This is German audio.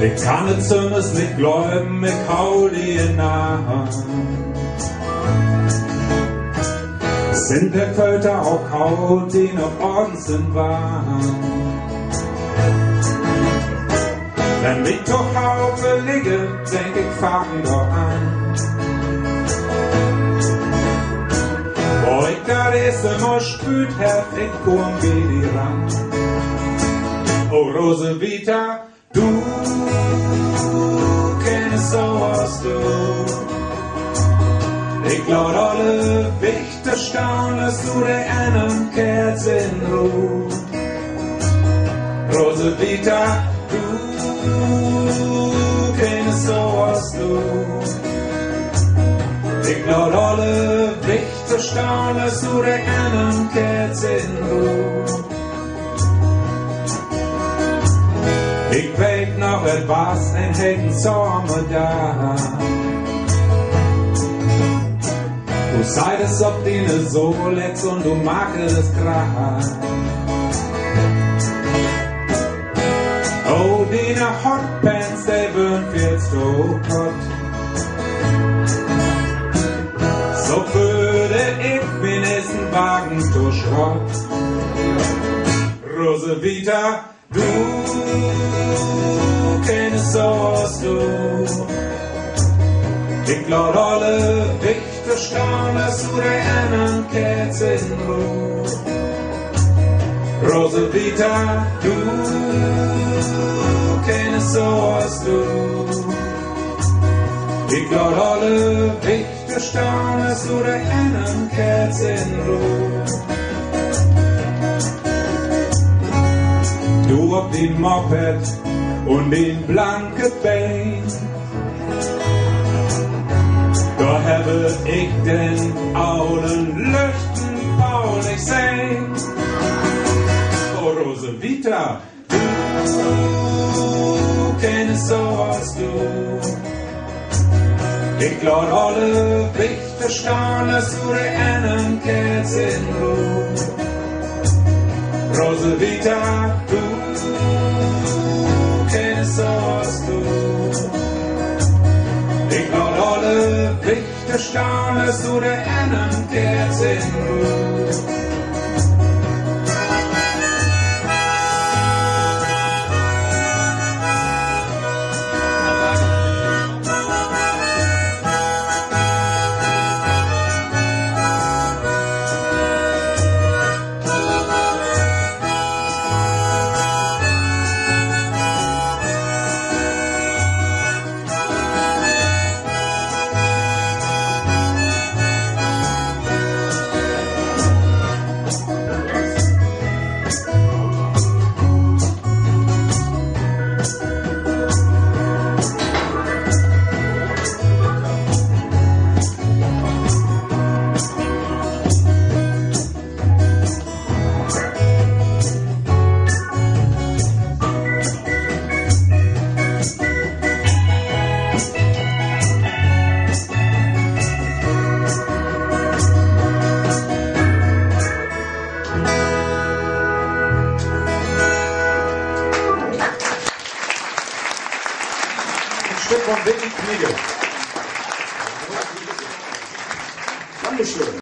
Ich kann es zumindest nicht glauben, ich hau dir nach. Sind der Völker auch Haut, die noch ordens sind waren. Wenn ich doch Haufe liege, denk ich, fang doch an. Wo ich das erste Mal spürt hab, ich komm geh die ran. Oh Rosevita, du kennst sowas du. Ich glaub alle Wichter staunen, dass du der einen Kerz in Ruhe. Rosevita, du kennst sowas du. Ich glaub alle Wichter staunen, dass du der einen Kerz in Ruhe. Ich weet noch etwas, ein heiten Sommer da. Du seidest ob dine Solex und du magst es grad. Oh, dine Hotpants, die würden viel zu hot. So würde ich mir nächsten Wagen zu Schrott. Rosevita, du kennst sowas du. Ich glaub alle Wichter staunen, dass du der einen Kerz in Ruhe. Rosevita, du kennst sowas du. Ich glaub alle Wichter staunen, dass du der einen Kerz in Ruhe. Du auf dem Moped und den blanken Bein. Da habe ich den alten Lüchtenbau nicht sehen. Oh Rosevita, du kennst sowas du. Ich glaub alle Wichter staunen, dass du der einen Kerz in Ruhe. Rosevita, du kennst sowas du. Ich glaub alle Wichter staunen, dass du der einen Kerz in Ruhe. Stück von Vicky Kniegel. Dankeschön.